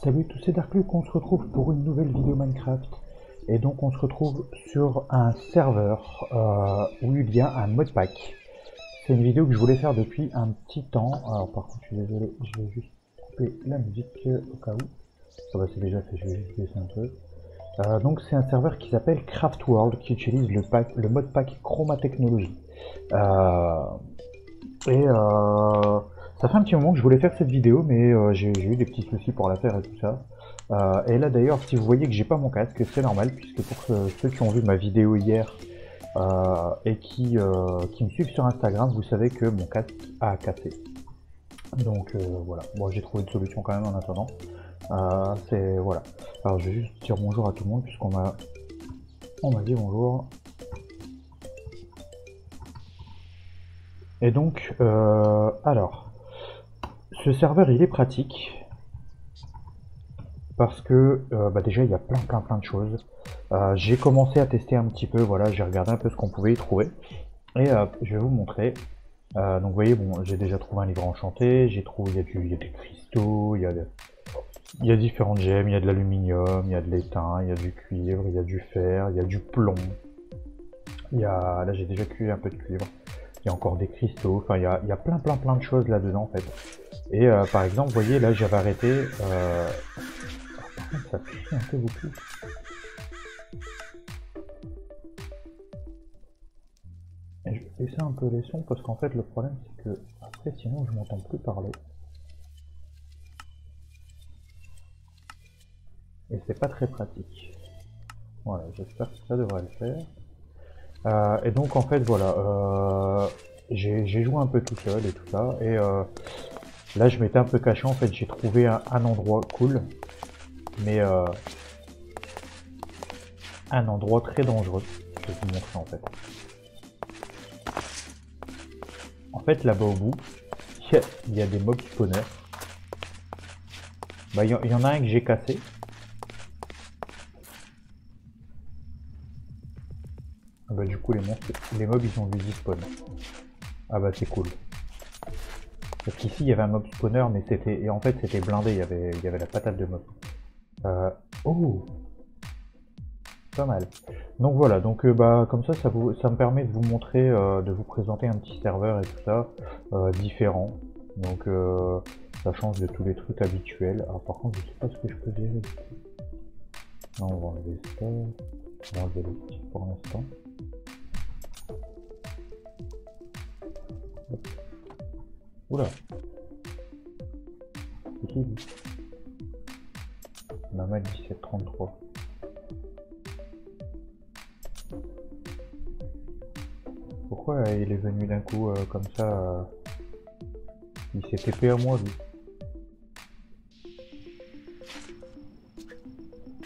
Salut à tous, c'est Darkluke, on se retrouve pour une nouvelle vidéo Minecraft. Et donc on se retrouve sur un serveur où il y a un modpack. C'est une vidéo que je voulais faire depuis un petit temps. Alors par contre je suis désolé, je vais juste couper la musique au cas où. Ça va, c'est déjà fait, je vais juste laisser un peu. Donc c'est un serveur qui s'appelle Craftworld qui utilise le modpack Chroma Technology. Ça fait un petit moment que je voulais faire cette vidéo, mais j'ai eu des petits soucis pour la faire et tout ça. Et là d'ailleurs, si vous voyez que j'ai pas mon casque, c'est normal, puisque pour ceux qui ont vu ma vidéo hier et qui me suivent sur Instagram, vous savez que mon casque a cassé. Donc voilà, bon, j'ai trouvé une solution quand même en attendant. Voilà. Alors je vais juste dire bonjour à tout le monde, puisqu'on m'a dit bonjour. Et donc, alors, ce serveur il est pratique parce que déjà il y a plein de choses. J'ai commencé à tester un petit peu, voilà, j'ai regardé un peu ce qu'on pouvait y trouver et je vais vous montrer. Donc vous voyez, bon, j'ai déjà trouvé un livre enchanté, j'ai trouvé, il y a des cristaux, il y a différentes gemmes, il y a de l'aluminium, il y a de l'étain, il y a du cuivre, il y a du fer, il y a du plomb. Là j'ai déjà cuit un peu de cuivre. Il y a encore des cristaux, enfin il y a plein de choses là-dedans en fait. Et par exemple, vous voyez, là j'avais arrêté... Par contre, ça crie un peu beaucoup. Et je vais baisser un peu les sons parce qu'en fait le problème c'est que après sinon je m'entends plus parler. Et c'est pas très pratique. Voilà, j'espère que ça devrait le faire. Et donc en fait voilà, j'ai joué un peu tout seul et tout ça. Et là je m'étais un peu caché, en fait j'ai trouvé un endroit cool. Mais un endroit très dangereux. Je vais vous montrer en fait. En fait là-bas au bout, il y a des mobs spawners. Bah il y en a un que j'ai cassé. Bah du coup les mobs ils ont dû spawn. Ah bah c'est cool. Parce qu'ici il y avait un mob spawner mais en fait c'était blindé, il y avait la patate de mob. Oh, pas mal. Donc voilà, donc comme ça me permet de vous montrer, de vous présenter un petit serveur et tout ça, différent. Donc ça change de tous les trucs habituels. Alors par contre je sais pas ce que je peux vérifier. Non, on va enlever ça. On va enlever le petit pour l'instant. Oula. C'est qui lui? Maman 1733. Pourquoi il est venu d'un coup comme ça il s'est TP à moi lui.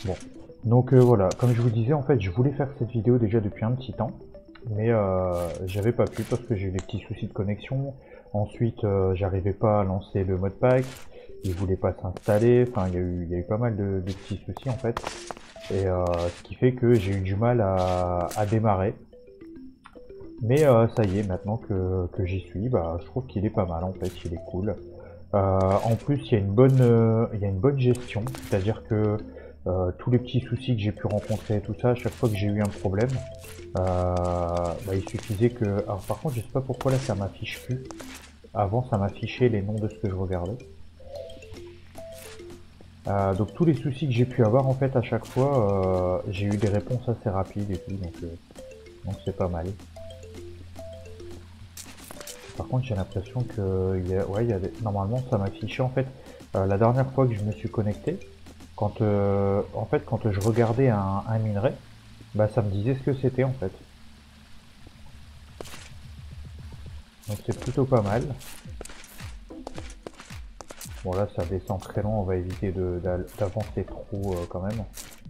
Bon. Donc voilà, comme je vous disais, en fait je voulais faire cette vidéo déjà depuis un petit temps. Mais j'avais pas pu parce que j'ai eu des petits soucis de connexion. Ensuite j'arrivais pas à lancer le modpack. Il voulait pas s'installer. Enfin il y a eu pas mal de petits soucis en fait. Et ce qui fait que j'ai eu du mal à démarrer. Mais ça y est, maintenant que j'y suis, bah, je trouve qu'il est pas mal en fait, il est cool. En plus, il y a une bonne gestion, c'est-à-dire que tous les petits soucis que j'ai pu rencontrer et tout ça, à chaque fois que j'ai eu un problème, il suffisait que... Alors par contre, je sais pas pourquoi là ça m'affiche plus. Avant, ça m'affichait les noms de ce que je regardais. Donc tous les soucis que j'ai pu avoir en fait à chaque fois, j'ai eu des réponses assez rapides et tout, donc c'est pas mal. Par contre j'ai l'impression que normalement ça m'affichait en fait la dernière fois que je me suis connecté, quand je regardais un minerai, bah ça me disait ce que c'était en fait. Donc c'est plutôt pas mal. Bon là ça descend très loin, on va éviter d'avancer trop quand même.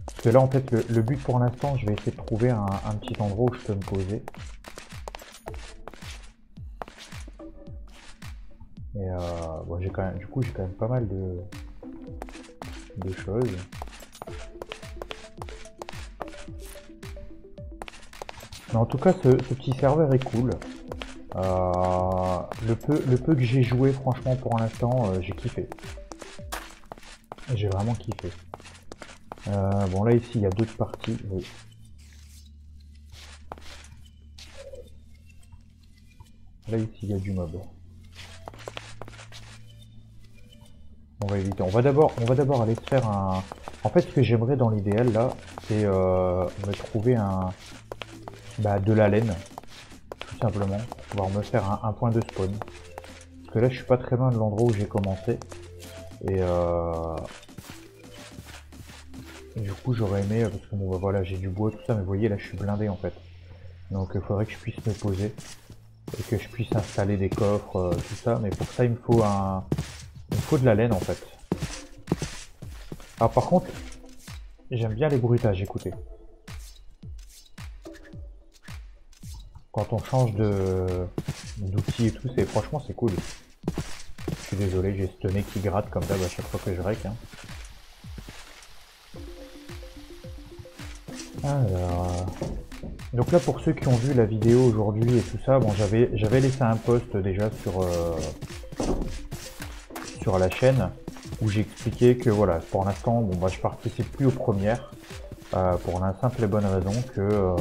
Parce que là en fait le but pour l'instant, je vais essayer de trouver un petit endroit où je peux me poser. Et bon, j'ai quand même pas mal de choses. Mais en tout cas ce petit serveur est cool. Le peu que j'ai joué franchement pour l'instant j'ai kiffé. J'ai vraiment kiffé. Bon là ici il y a d'autres parties. Oui. Là ici il y a du mob. On va éviter. On va d'abord aller se faire un. En fait, ce que j'aimerais dans l'idéal là, c'est me trouver de la laine, tout simplement, pour pouvoir me faire un point de spawn. Parce que là, je suis pas très loin de l'endroit où j'ai commencé. Et du coup, j'aurais aimé, parce que bon, voilà, j'ai du bois, tout ça, mais vous voyez, là, je suis blindé en fait. Donc, il faudrait que je puisse me poser et que je puisse installer des coffres, tout ça. Mais pour ça, il me faut de la laine en fait. Alors, par contre, j'aime bien les bruitages, écoutez. Quand on change d'outil et tout, franchement, c'est cool. Je suis désolé, j'ai ce nez qui gratte comme d'hab à chaque fois que je rec. Hein. Alors, donc là, pour ceux qui ont vu la vidéo aujourd'hui et tout ça, bon, j'avais laissé un post déjà sur la chaîne où j'expliquais que voilà, pour l'instant, bon, je participe plus aux premières pour la simple et bonne raison que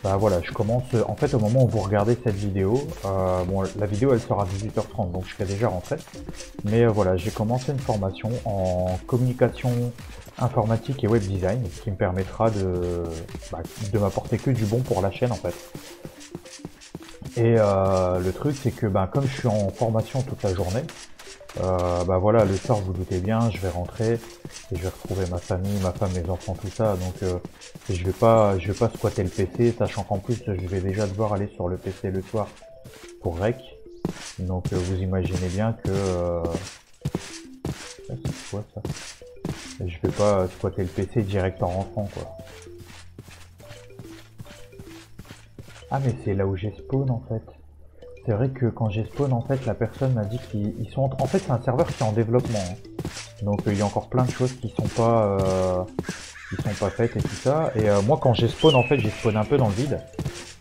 voilà, je commence en fait au moment où vous regardez cette vidéo. Bon, la vidéo elle sera à 18h30, donc je serai déjà rentré. Mais voilà, j'ai commencé une formation en communication informatique et web design, ce qui me permettra de m'apporter que du bon pour la chaîne en fait. Et le truc c'est que comme je suis en formation toute la journée, voilà, le soir vous doutez bien, je vais rentrer et je vais retrouver ma famille, ma femme, mes enfants, tout ça. Donc je vais pas squatter le PC, sachant qu'en plus je vais déjà devoir aller sur le PC le soir pour rec. Donc vous imaginez bien que c'est quoi ça? Je vais pas squatter le PC direct en rentrant quoi. Ah mais c'est là où j'ai spawn en fait. C'est vrai que quand j'ai spawn en fait la personne m'a dit qu'ils sont en fait c'est un serveur qui est en développement. Hein. Donc il y a encore plein de choses qui sont pas faites et tout ça. Et moi quand j'ai spawn en fait j'ai spawn un peu dans le vide.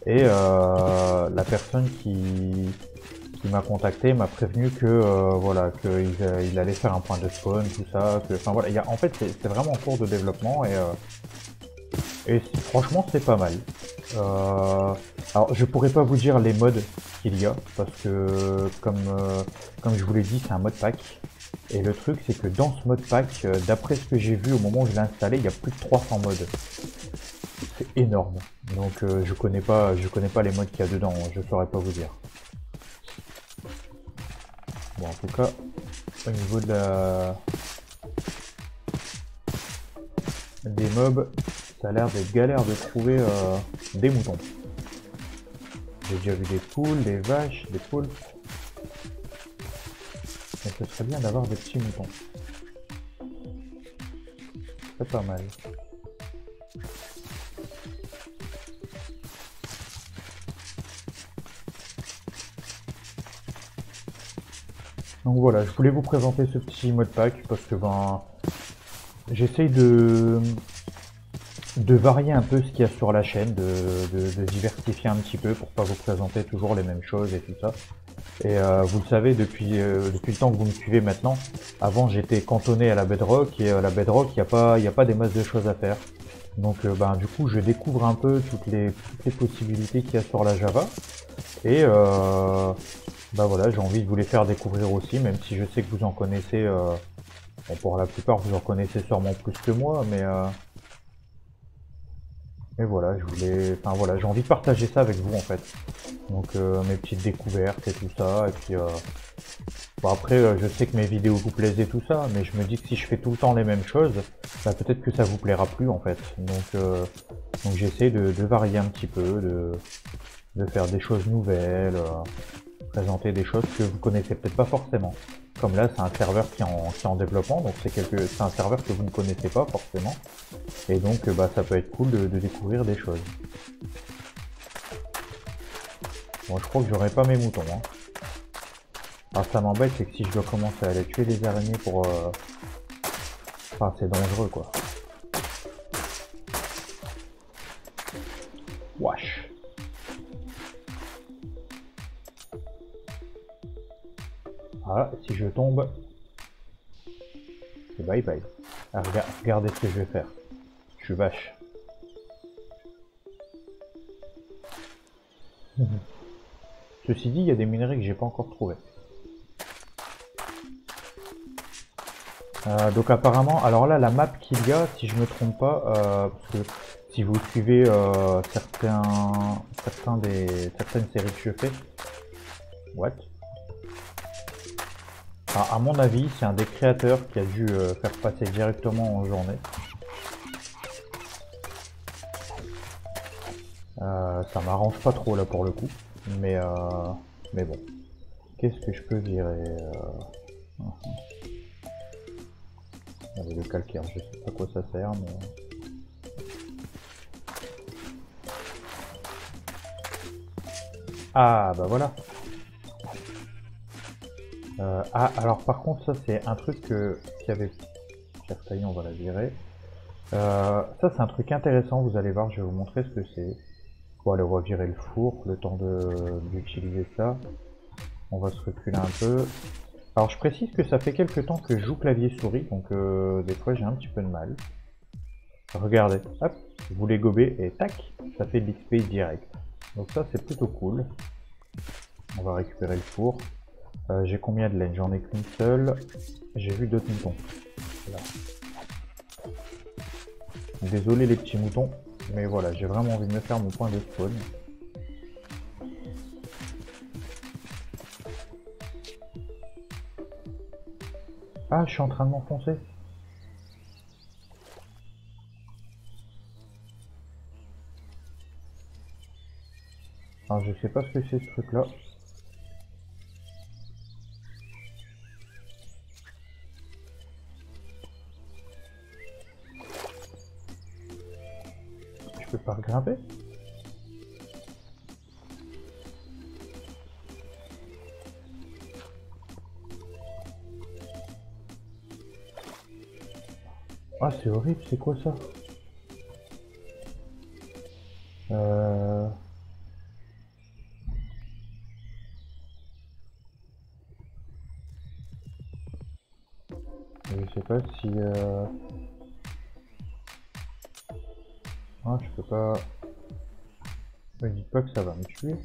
Et la personne qui m'a contacté m'a prévenu que voilà qu'il allait faire un point de spawn, tout ça. Enfin voilà, en fait c'est vraiment en cours de développement et franchement c'est pas mal. Alors je pourrais pas vous dire les modes qu'il y a parce que comme je vous l'ai dit c'est un mode pack et le truc c'est que dans ce mode pack d'après ce que j'ai vu au moment où je l'ai installé il y a plus de 300 modes. C'est énorme. Donc je connais pas les modes qu'il y a dedans, je saurais pas vous dire. Bon en tout cas au niveau des mobs ça a l'air d'être galère de trouver des moutons. J'ai déjà vu des poules, des vaches, des poules. Mais ce serait bien d'avoir des petits moutons. C'est pas mal. Donc voilà, je voulais vous présenter ce petit mode pack parce que j'essaye de varier un peu ce qu'il y a sur la chaîne, de diversifier un petit peu pour pas vous présenter toujours les mêmes choses et tout ça. Et vous le savez depuis le temps que vous me suivez maintenant, avant j'étais cantonné à la bedrock et la bedrock il y a pas des masses de choses à faire. Donc du coup je découvre un peu toutes les possibilités qu'il y a sur la Java et voilà, j'ai envie de vous les faire découvrir aussi, même si je sais que vous en connaissez, bon, pour la plupart vous en connaissez sûrement plus que moi, mais voilà, j'ai envie de partager ça avec vous en fait. Donc mes petites découvertes et tout ça, et puis après je sais que mes vidéos vous plaisent et tout ça, mais je me dis que si je fais tout le temps les mêmes choses, peut-être que ça vous plaira plus en fait. Donc j'essaie de varier un petit peu, de faire des choses nouvelles, présenter des choses que vous connaissez peut-être pas forcément. Comme là c'est un serveur qui est en développement, donc c'est un serveur que vous ne connaissez pas forcément. Et donc ça peut être cool de découvrir des choses. Bon je crois que j'aurai pas mes moutons. Hein. Alors ça m'embête c'est que si je dois commencer à aller tuer les araignées pour... Enfin c'est dangereux quoi. Wesh. Ah si je tombe... Et bye bye. Ah, regardez ce que je vais faire. Je suis vache. Ceci dit, il y a des minerais que j'ai pas encore trouvé. Donc apparemment, alors là, la map qu'il y a, si je me trompe pas, parce que si vous suivez certaines séries que je fais, what? À mon avis, c'est un des créateurs qui a dû faire passer directement en journée. Ça m'arrange pas trop là pour le coup, mais bon. Qu'est-ce que je peux virer le calcaire, je sais pas à quoi ça sert, mais... Ah, bah voilà. Ah, alors par contre, ça c'est un truc qui avait... on va la virer. Ça c'est un truc intéressant, vous allez voir, je vais vous montrer ce que c'est. Bon, allez, on va virer le four, le temps d'utiliser ça. On va se reculer un peu. Alors je précise que ça fait quelques temps que je joue clavier-souris, donc des fois j'ai un petit peu de mal. Regardez, hop, vous les gobez et tac, ça fait de l'XP direct. Donc ça c'est plutôt cool. On va récupérer le four. J'ai combien de laine? J'en ai qu'une seule. J'ai vu d'autres moutons. Voilà. Désolé les petits moutons, mais voilà, j'ai vraiment envie de me faire mon point de spawn. Ah, je suis en train de m'enfoncer. Alors je sais pas ce que c'est ce truc là. Je peux pas grimper? Ah c'est horrible, c'est quoi ça? Je sais pas si... Ah, je peux pas... Me dites pas que ça va me tuer.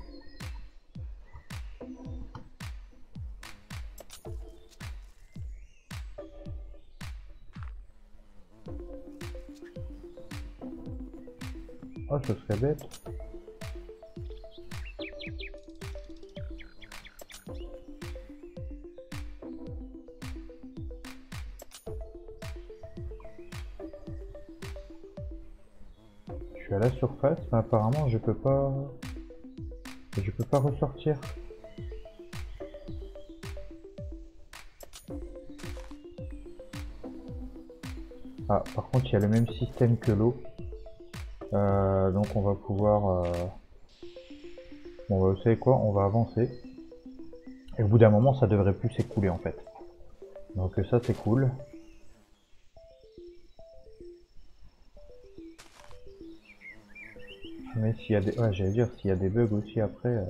Oh, ce serait bête. Je suis à la surface, mais apparemment je peux pas... Je peux pas ressortir. Ah, par contre il y a le même système que l'eau. Donc on va pouvoir... Bon, vous savez quoi, on va avancer. Et au bout d'un moment ça devrait plus s'écouler en fait. Donc ça c'est cool. Mais s'il y a des... Ouais, j'allais dire, s'il y a des bugs aussi après...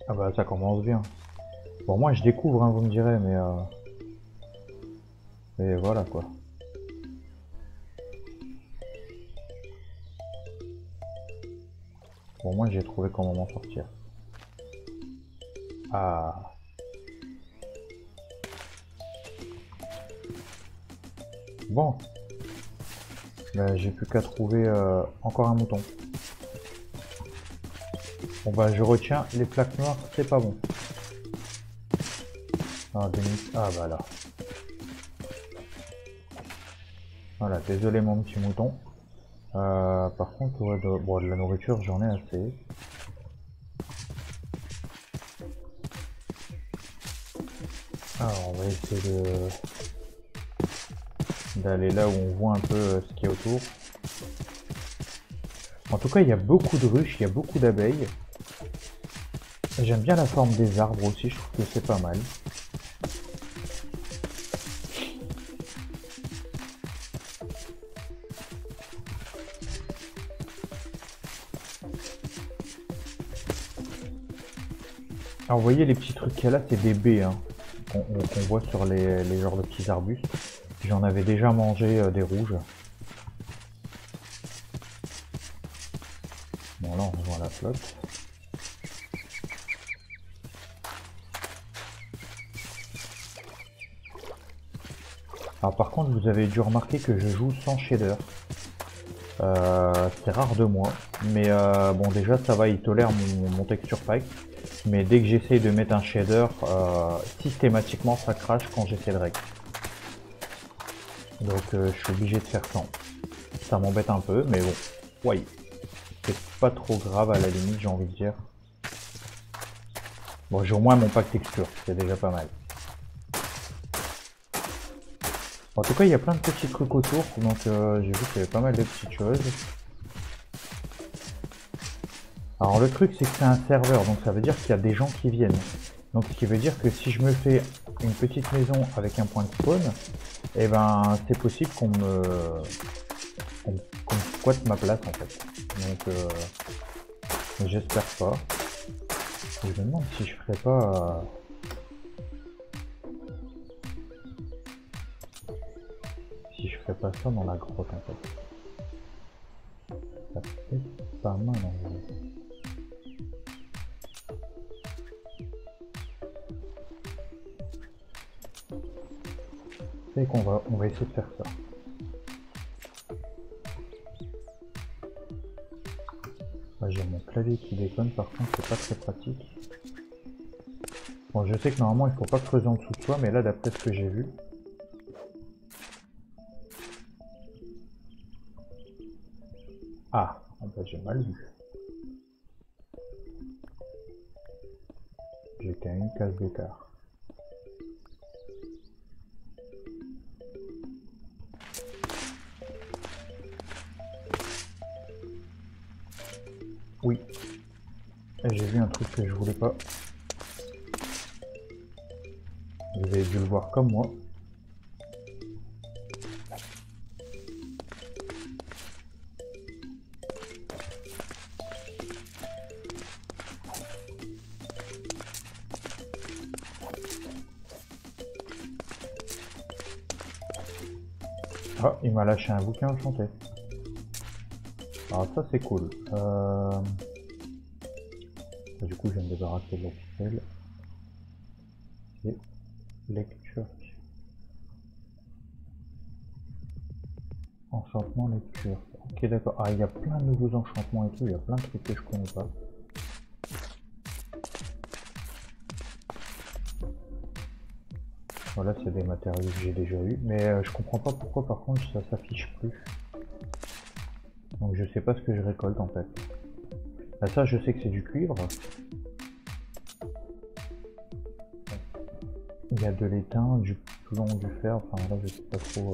Ah bah ça commence bien. Bon moi je découvre, hein, vous me direz, mais voilà quoi. Bon moi j'ai trouvé comment m'en sortir. Ah. Bon. Bah, j'ai plus qu'à trouver encore un mouton. Bon bah je retiens, les plaques noires c'est pas bon. Ah, ah bah là. Voilà, désolé mon petit mouton. Par contre, ouais, bon, de la nourriture j'en ai assez. Alors on va essayer d'aller là où on voit un peu ce qu'il y a autour. En tout cas il y a beaucoup de ruches, il y a beaucoup d'abeilles. J'aime bien la forme des arbres aussi, je trouve que c'est pas mal. Alors vous voyez les petits trucs qu'il y a là, c'est des baies hein, qu'on voit sur les genres de petits arbustes. J'en avais déjà mangé des rouges. Bon là on rejoint la flotte. Alors par contre vous avez dû remarquer que je joue sans shader. C'est rare de moi. Mais bon déjà ça va, il tolère mon texture pack. Mais dès que j'essaye de mettre un shader, systématiquement ça crache quand j'essaie de rec. Donc je suis obligé de faire ça. Ça m'embête un peu, mais bon, ouais, c'est pas trop grave à la limite, j'ai envie de dire. Bon, j'ai au moins mon pack texture, c'est déjà pas mal. En tout cas, il y a plein de petits trucs autour, donc j'ai vu qu'il y avait pas mal de petites choses. Alors le truc c'est que c'est un serveur, donc ça veut dire qu'il y a des gens qui viennent. Donc ce qui veut dire que si je me fais une petite maison avec un point de spawn, et ben c'est possible qu'on me squatte ma place en fait. Donc j'espère pas. Je me demande si je ferais pas ça dans la grotte en fait. Ça peut être pas mal en vrai. C'est qu'on va essayer de faire ça. J'ai mon clavier qui déconne, par contre c'est pas très pratique. Bon, je sais que normalement il faut pas creuser en dessous de soi, mais là d'après ce que j'ai vu. Ah, en fait j'ai mal vu. J'ai qu'à une case d'écart. Oui. J'ai vu un truc que je voulais pas. Vous avez dû le voir comme moi. Ah, il m'a lâché un bouquin enchanté. Alors ça c'est cool. Du coup je vais me débarrasser de la ficelle. Et lecture. Enchantement, lecture. Ok d'accord. Ah il y a plein de nouveaux enchantements et tout, il y a plein de trucs que je connais pas. Voilà, c'est des matériaux que j'ai déjà eu, mais je comprends pas pourquoi par contre ça s'affiche plus. Donc je sais pas ce que je récolte en fait. Là, ça je sais que c'est du cuivre. Il y a de l'étain, du plomb, du fer, enfin là je sais pas trop.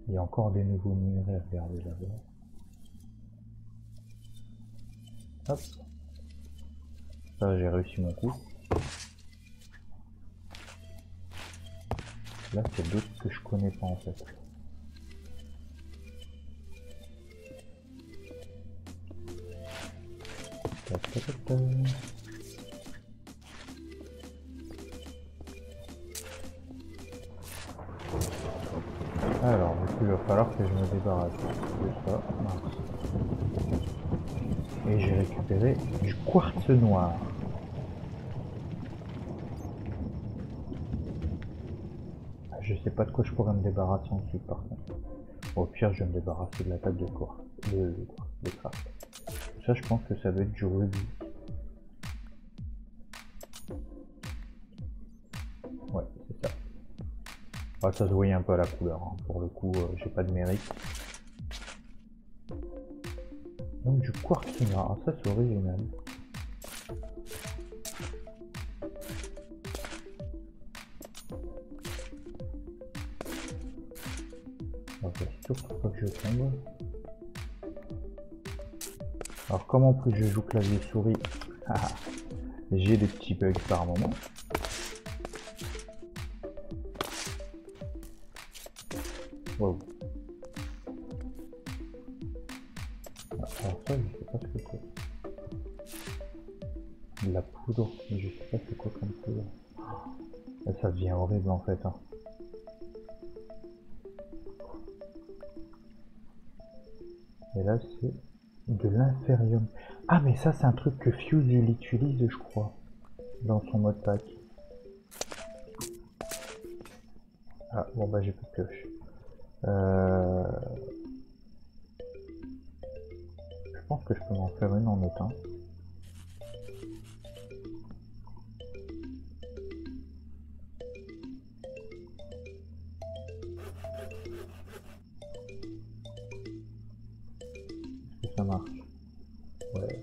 Il y a encore des nouveaux minerais à regarder là-bas. Hop. Ça j'ai réussi mon coup. Là c'est d'autres que je connais pas en fait. Alors du coup il va falloir que je me débarrasse de ça. Mince. Et j'ai récupéré du quartz noir. Je sais pas de quoi je pourrais me débarrasser ensuite par contre. Au pire je vais me débarrasser de la table de quartz. De craft. Ça je pense que ça doit être du rubis. Ouais c'est ça. Ah, ça se voyait un peu à la couleur, hein. Pour le coup j'ai pas de mérite. Donc du quartz noir, ça c'est original. Ok, surtout pas que je tombe. Alors comme en plus je joue clavier souris, j'ai des petits bugs par moment. Wow. c'est quoi comme poudre? Là, ça devient horrible en fait. Hein. Et là, c'est de l'inférium. Ah, mais ça, c'est un truc que Fuse il utilise, je crois, dans son mode pack. Ah, bon, bah, j'ai plus de pioche. Je pense que je peux m'en faire une en éteint. Est-ce que ça marche? Ouais.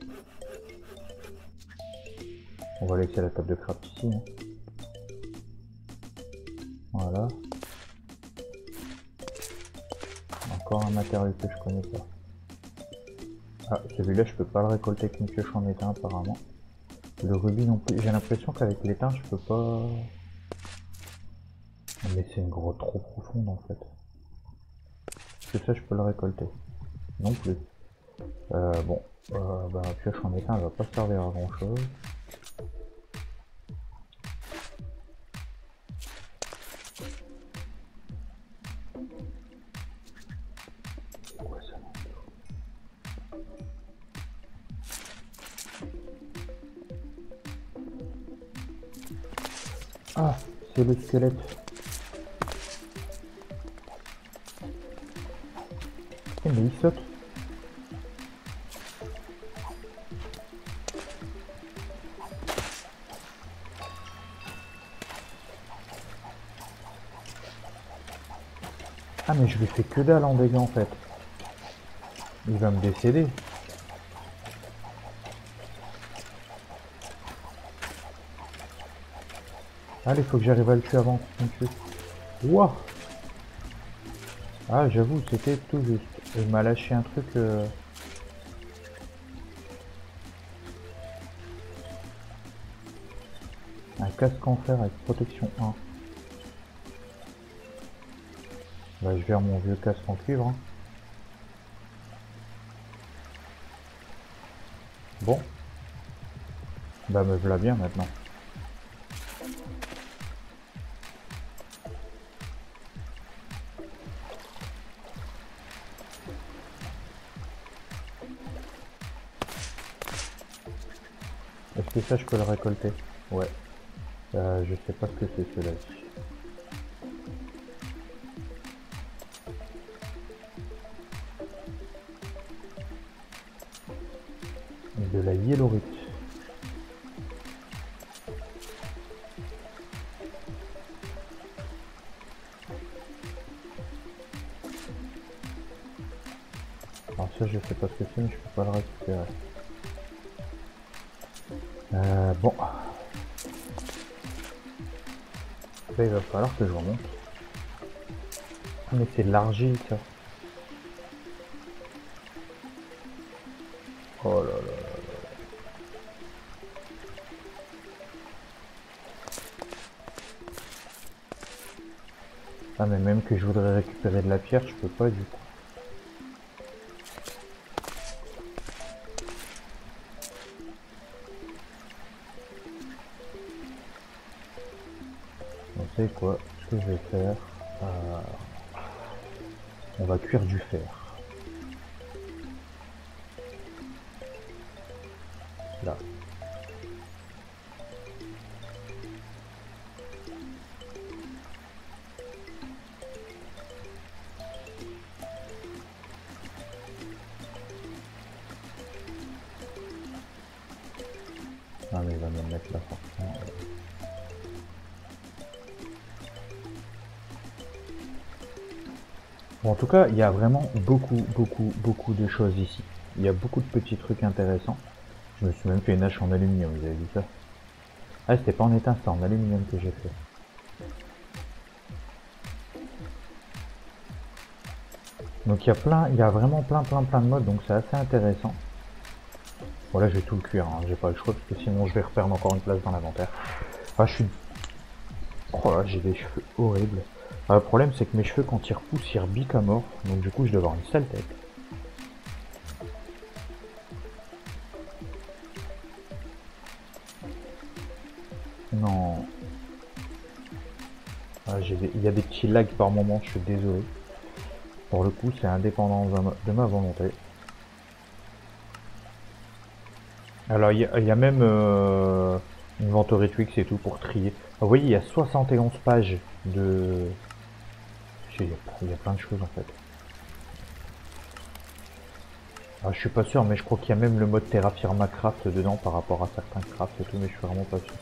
On va laisser la table de craft ici. Hein. Voilà. Encore un matériau que je connais pas. Ah, celui-là, je peux pas le récolter avec une pioche en éteint apparemment. Le rubis non plus. J'ai l'impression qu'avec l'éteint, je peux pas... Mais c'est une grotte trop profonde en fait. Est-ce que ça, je peux le récolter? Non plus. Bon. Bah, la pioche en éteint, elle va pas servir à grand chose. C'est quoi ça? Ah, c'est le squelette. Eh, mais il saute. Ah, mais je lui fais que dalle en dégâts en fait. Il va me décéder. Allez, faut que j'arrive à le tuer avant qu'on me tue. Wouah! Ah, j'avoue, c'était tout juste. Il m'a lâché un truc... Un casque en fer avec protection 1. Bah, je verrai mon vieux casque en cuivre. Hein. Bon. Bah, me voilà bien maintenant. Est-ce que ça, je peux le récolter? Ouais. Je sais pas ce que c'est cela-ci. De la yellorite. Alors ça, je sais pas ce que c'est, mais je peux pas le récupérer. Bon. Là, il va falloir que je remonte. Ah, mais c'est de l'argile, ça. Oh là là là. Ah, mais même que je voudrais récupérer de la pierre, je peux pas du coup. Vous savez quoi? Ce que je vais faire, on va cuire du fer. Là. Ah mais il va me mettre là forcément. Bon, en tout cas, il y a vraiment beaucoup de choses ici. Il y a beaucoup de petits trucs intéressants. Je me suis même fait une hache en aluminium, vous avez vu ça? Ah, c'était pas en étain, c'était en aluminium que j'ai fait. Donc il y a vraiment plein de modes, donc c'est assez intéressant. Bon là je vais tout le cuire, hein. J'ai pas le choix parce que sinon je vais reperdre encore une place dans l'inventaire. Enfin je suis... Oh là j'ai des cheveux horribles. Le problème c'est que mes cheveux quand ils repoussent ils rebiquent à mort, donc du coup je dois avoir une sale tête. Non. Ah, il y a des petits lags par moment, je suis désolé. Pour le coup, c'est indépendant de ma volonté. Alors, il y a même Inventory Twix et tout pour trier. Ah, vous voyez, il y a 71 pages de... Il y a plein de choses en fait. Ah, je suis pas sûr, mais je crois qu'il y a même le mode Terra Firma Craft dedans par rapport à certains crafts et tout, mais je suis vraiment pas sûr.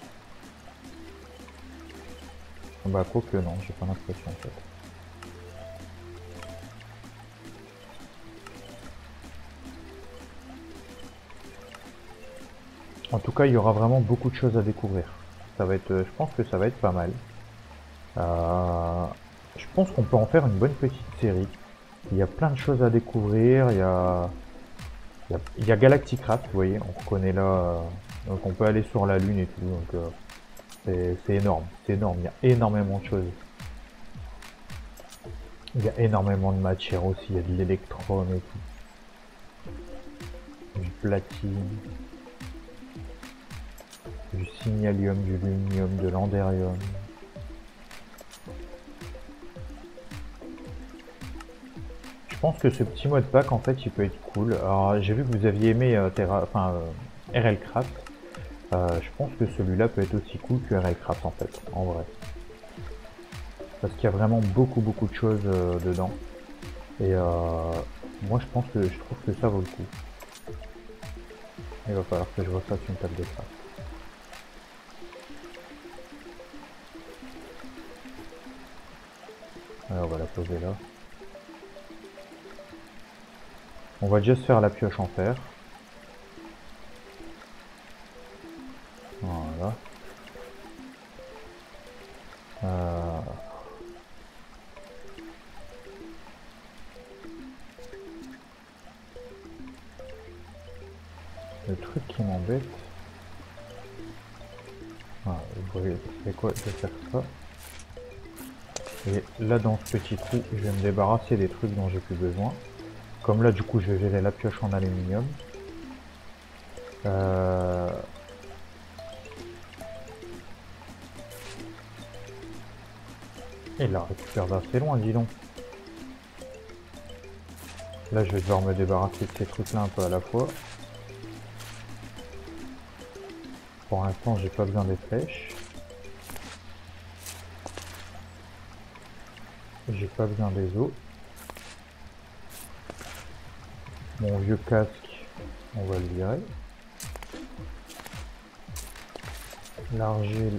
Bah, quoi que non, j'ai pas l'impression en fait. En tout cas, il y aura vraiment beaucoup de choses à découvrir. Ça va être, je pense que ça va être pas mal. Je pense qu'on peut en faire une bonne petite série. Il y a plein de choses à découvrir. Il y a Galacticraft, vous voyez, on reconnaît là. Donc on peut aller sur la Lune et tout. Donc c'est énorme, c'est énorme. Il y a énormément de choses. Il y a énormément de matière aussi. Il y a de l'électrum et tout. Du platine, du signalium, du luminium, de l'andérium. Je pense que ce petit mode pack en fait il peut être cool. Alors j'ai vu que vous aviez aimé RLCraft. Je pense que celui-là peut être aussi cool que RLCraft en fait, en vrai. Parce qu'il y a vraiment beaucoup de choses dedans. Et moi je trouve que ça vaut le coup. Il va falloir que je refasse une table de craft. Alors on va la poser là. On va déjà se faire la pioche en fer. Voilà. Le truc qui m'embête, c'est quoi de faire ça. Et là dans ce petit trou, je vais me débarrasser des trucs dont j'ai plus besoin. Comme là du coup je vais gérer la pioche en aluminium. Et la récupère d'assez loin, dis donc. Là je vais devoir me débarrasser de ces trucs là un peu à la fois. Pour l'instant j'ai pas besoin des flèches. J'ai pas besoin des os. Mon vieux casque, on va le virer. L'argile,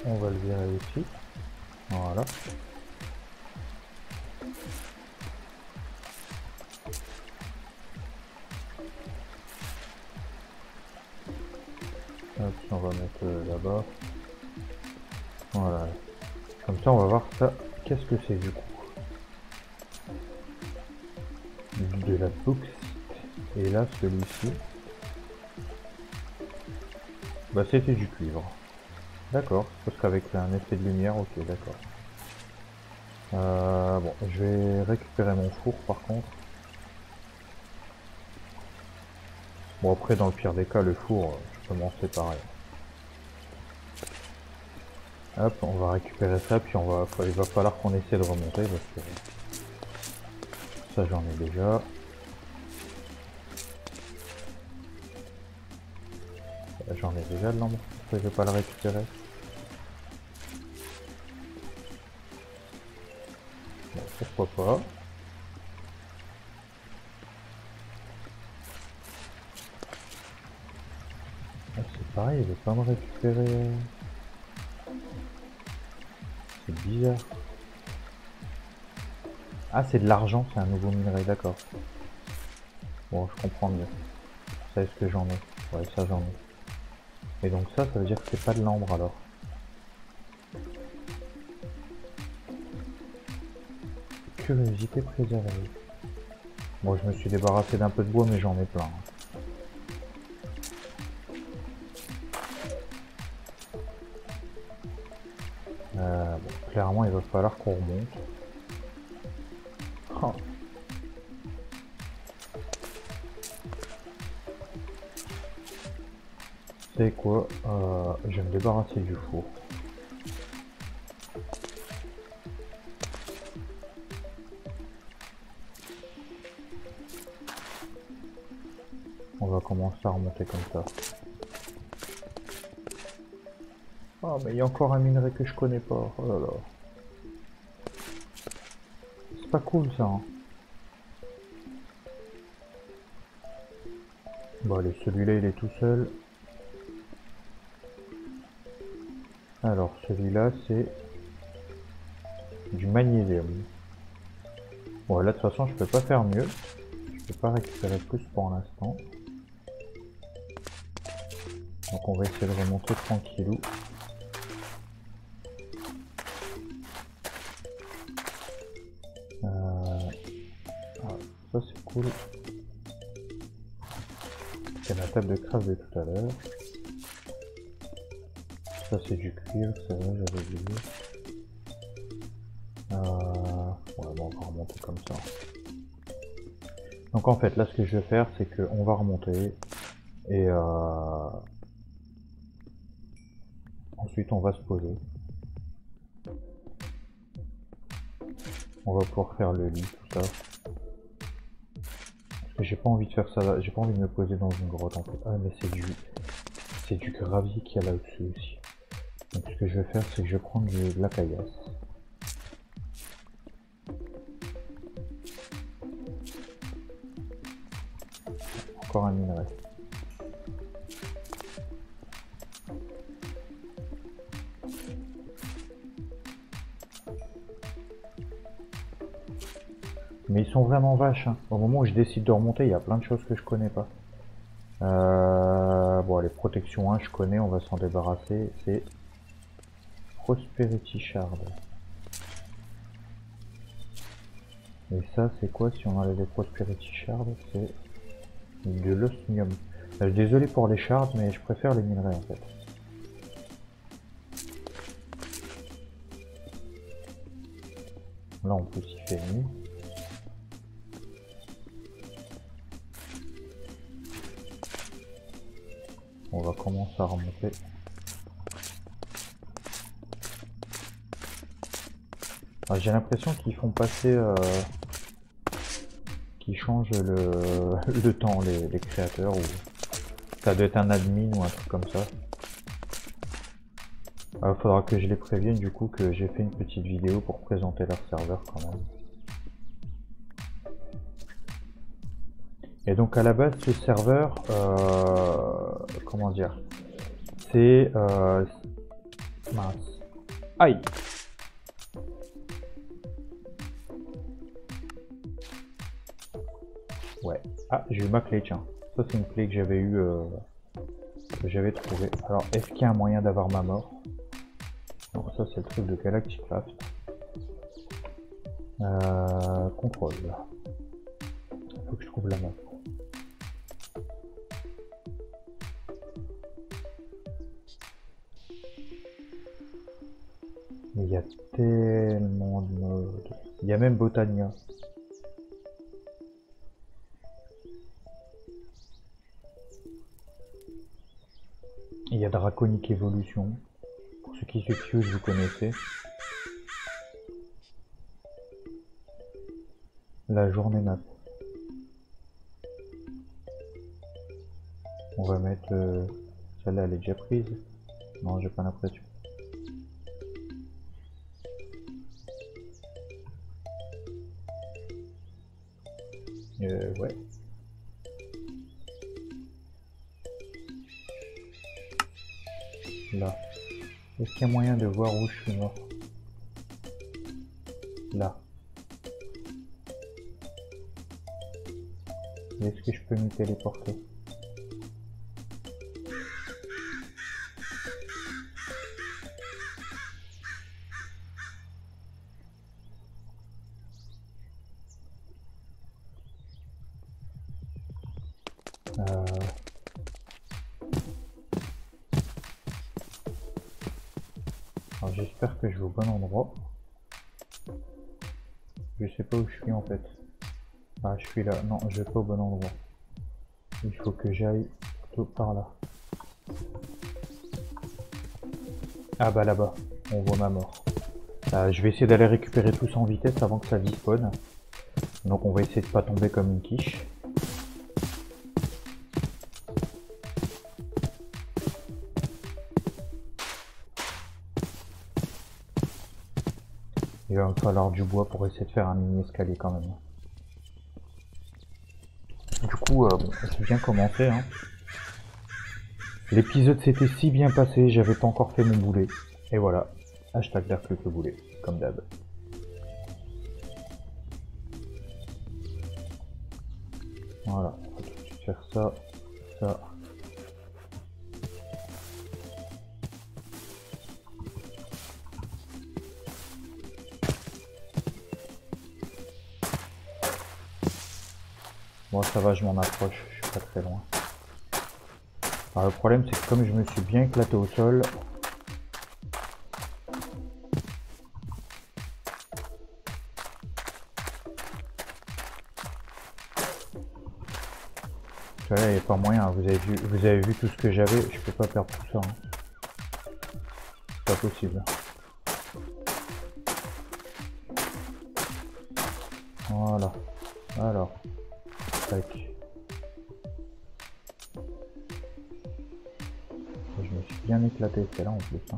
on va le virer aussi. Voilà. Hop, on va mettre là-bas. Voilà. Comme ça on va voir ça. Qu'est-ce que c'est du coup? De la bauxite. Et là celui-ci. Bah c'était du cuivre. D'accord, parce qu'avec un effet de lumière, ok d'accord. Bon, je vais récupérer mon four par contre. Bon après dans le pire des cas le four, je peux m'en séparer. Hop, on va récupérer ça, puis il va falloir qu'on essaie de remonter parce que ça j'en ai déjà. J'en ai déjà de l'ambre, pourquoi je vais pas le récupérer? Bon, pourquoi pas. Ah, c'est pareil, il veut pas me récupérer. C'est bizarre. Ah, c'est de l'argent, c'est un nouveau minerai, d'accord. Bon, je comprends mieux. Ça, est-ce que j'en ai? Ouais, ça j'en ai. Et donc ça veut dire que c'est pas de l'ambre alors. Curiosité préservée. Bon, je me suis débarrassé d'un peu de bois, mais j'en ai plein. Bon, clairement, il va falloir qu'on remonte. Oh. savez quoi, je vais me débarrasser du four. On va commencer à remonter comme ça. Oh mais il y a encore un minerai que je connais pas, oh là là. C'est pas cool ça, hein. Bon allez, celui-là il est tout seul. Alors celui-là c'est du magnésium. Bon là de toute façon je peux pas faire mieux. Je peux pas récupérer plus pour l'instant. Donc on va essayer de remonter tranquillou. Ça c'est cool. C'est la table de craft de tout à l'heure. Ça c'est du cuivre, c'est vrai, j'avais oublié. Ouais, bon, on va remonter comme ça. Donc en fait, là ce que je vais faire, c'est qu'on va remonter et ensuite on va se poser. On va pouvoir faire le lit, tout ça. Parce que j'ai pas envie de faire ça, j'ai pas envie de me poser dans une grotte en fait. Ah mais c'est du gravier qu'il y a là au-dessus aussi. Donc ce que je vais faire, c'est que je vais prendre de la caillasse. Encore un minerai. Mais ils sont vraiment vaches, hein. Au moment où je décide de remonter, il y a plein de choses que je connais pas. Bon, les protections 1, je connais, on va s'en débarrasser. C'est Prosperity Shard. Et ça, c'est quoi si on enlève les Prosperity Shard? C'est de l'osmium. Désolé pour les shards, mais je préfère les minerais en fait. Là, en plus, il fait nuit. On va commencer à remonter. J'ai l'impression qu'ils font passer... qu'ils changent le temps, les créateurs. Ou ça doit être un admin ou un truc comme ça. Faudra que je les prévienne du coup que j'ai fait une petite vidéo pour présenter leur serveur quand même. Et donc à la base ce serveur, comment dire, c'est mince. Aïe. Ouais. Ah, j'ai eu ma clé, tiens. Ça c'est une clé que j'avais eu, que j'avais trouvé. Alors est-ce qu'il y a un moyen d'avoir ma mort? Donc ça c'est le truc de Galactic Craft. Contrôle. Faut que je trouve la map. Mais il y a tellement de modes. Il y a même Botania. Il y a Draconic Evolution. Pour ceux qui se fuse, vous connaissez. La journée map. On va mettre... celle-là, elle est déjà prise. Non, j'ai pas l'impression. Ouais. Là. Est-ce qu'il y a moyen de voir où je suis mort? Là. Est-ce que je peux m'y téléporter? Alors j'espère que je vais au bon endroit. Je sais pas où je suis en fait. Ah, je suis là. Non, je vais pas au bon endroit. Il faut que j'aille plutôt par là. Ah bah là-bas, on voit ma mort. Je vais essayer d'aller récupérer tout ça en vitesse avant que ça despawn. Donc on va essayer de pas tomber comme une quiche. Il va me falloir du bois pour essayer de faire un mini escalier quand même. Du coup, bon, c'est bien commencé. Hein. L'épisode s'était si bien passé, j'avais pas encore fait mon boulet. Et voilà, hashtag Dark le boulet, comme d'hab. Voilà, on va tout de suite faire ça, ça. Bon, ça va, je m'en approche, je suis pas très loin. Alors, le problème, c'est que comme je me suis bien éclaté au sol, là, il n'y a pas moyen, vous avez vu tout ce que j'avais, je peux pas perdre tout ça. Hein. C'est pas possible. Voilà. Alors. Tac. Je me suis bien éclaté, c'est là en plus. Hein.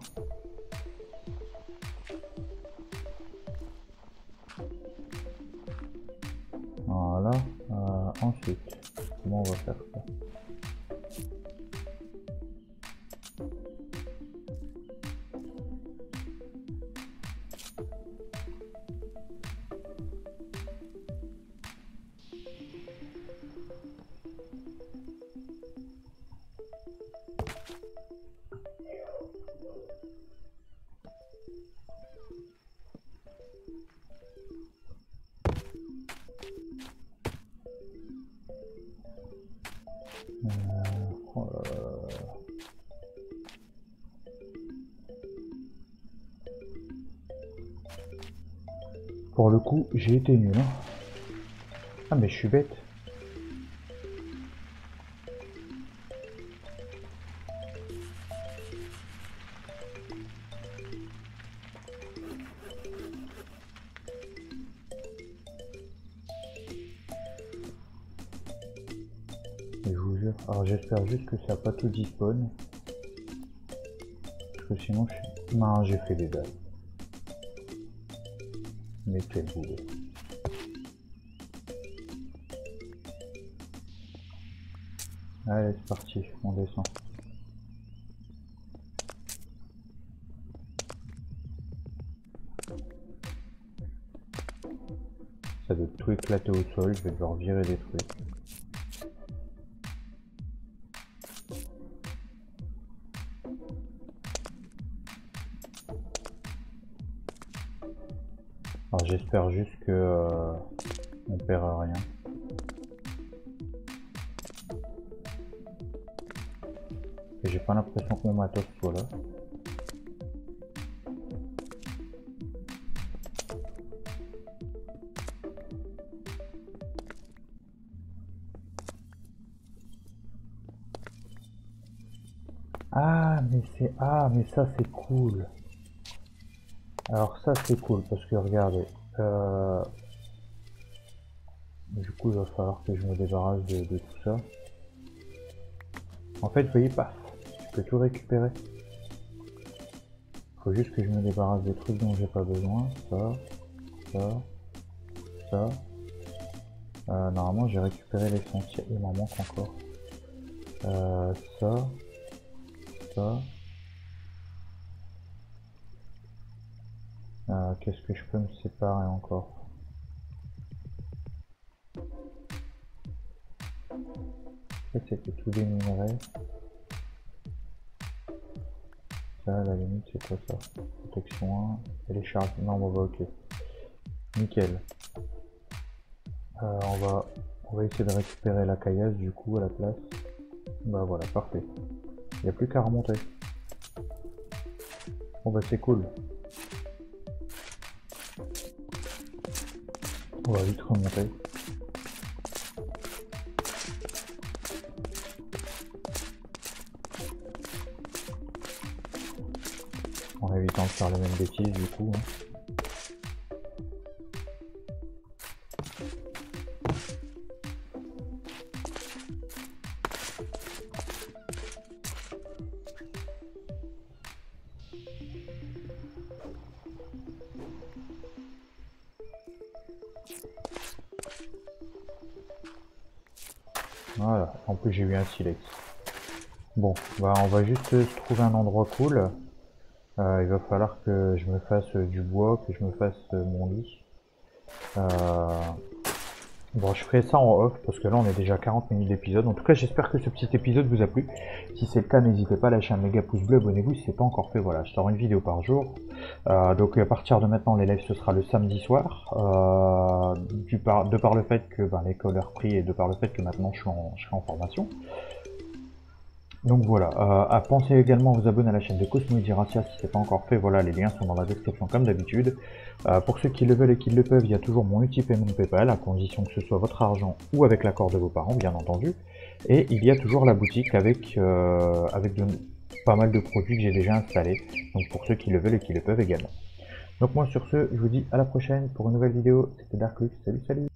Voilà. Ensuite, comment on va faire ça? Oh là là. Pour le coup, j'ai été nul. Hein. Ah mais je suis bête. Je vous jure. Alors j'espère juste que ça n'a pas tout despawn. Parce que sinon je suis... Non, j'ai fait des dalles. Mais quel boulot. Allez, c'est parti, on descend. Ça doit tout éclater au sol, je vais devoir virer des trucs. Alors j'espère juste que on perd rien. Et j'ai pas l'impression que mon matos soit là. Ah mais ça c'est cool. Alors ça c'est cool parce que regardez. Du coup il va falloir que je me débarrasse de tout ça. En fait vous voyez pas. Je peux tout récupérer. Faut juste que je me débarrasse des trucs dont j'ai pas besoin. Ça. Normalement j'ai récupéré l'essentiel. Il m'en manque encore. Ça. Qu'est-ce que je peux me séparer encore? En fait c'était tous les minerais. Ça à la limite c'est quoi ça? Protection 1, télécharge. Non bon bah ok. Nickel. On va essayer de récupérer la caillasse du coup à la place. Bah voilà, parfait. Il n'y a plus qu'à remonter. Bon bah c'est cool. On va vite remonter. en évitant de faire les mêmes bêtises du coup. Hein. Voilà, en plus j'ai eu un silex. Bon, bah on va juste se trouver un endroit cool. Il va falloir que je me fasse du bois, que je me fasse mon lit. Bon, je ferai ça en off parce que là on est déjà 40 minutes d'épisode. En tout cas, j'espère que ce petit épisode vous a plu. Si c'est le cas, n'hésitez pas à lâcher un méga pouce bleu, abonnez-vous si c'est pas encore fait. Voilà, je sors une vidéo par jour. Donc à partir de maintenant, les lives ce sera le samedi soir. De par le fait que l'école a repris et de par le fait que maintenant je serai en formation. Donc voilà, pensez également à vous abonner à la chaîne de Cosmo et Diracia si c'est pas encore fait, voilà, les liens sont dans la description comme d'habitude. Pour ceux qui le veulent et qui le peuvent, il y a toujours mon Utip et mon Paypal, à condition que ce soit votre argent ou avec l'accord de vos parents, bien entendu. Et il y a toujours la boutique avec pas mal de produits que j'ai déjà installés, donc pour ceux qui le veulent et qui le peuvent également. Donc moi sur ce, je vous dis à la prochaine pour une nouvelle vidéo, c'était Darklux, salut salut.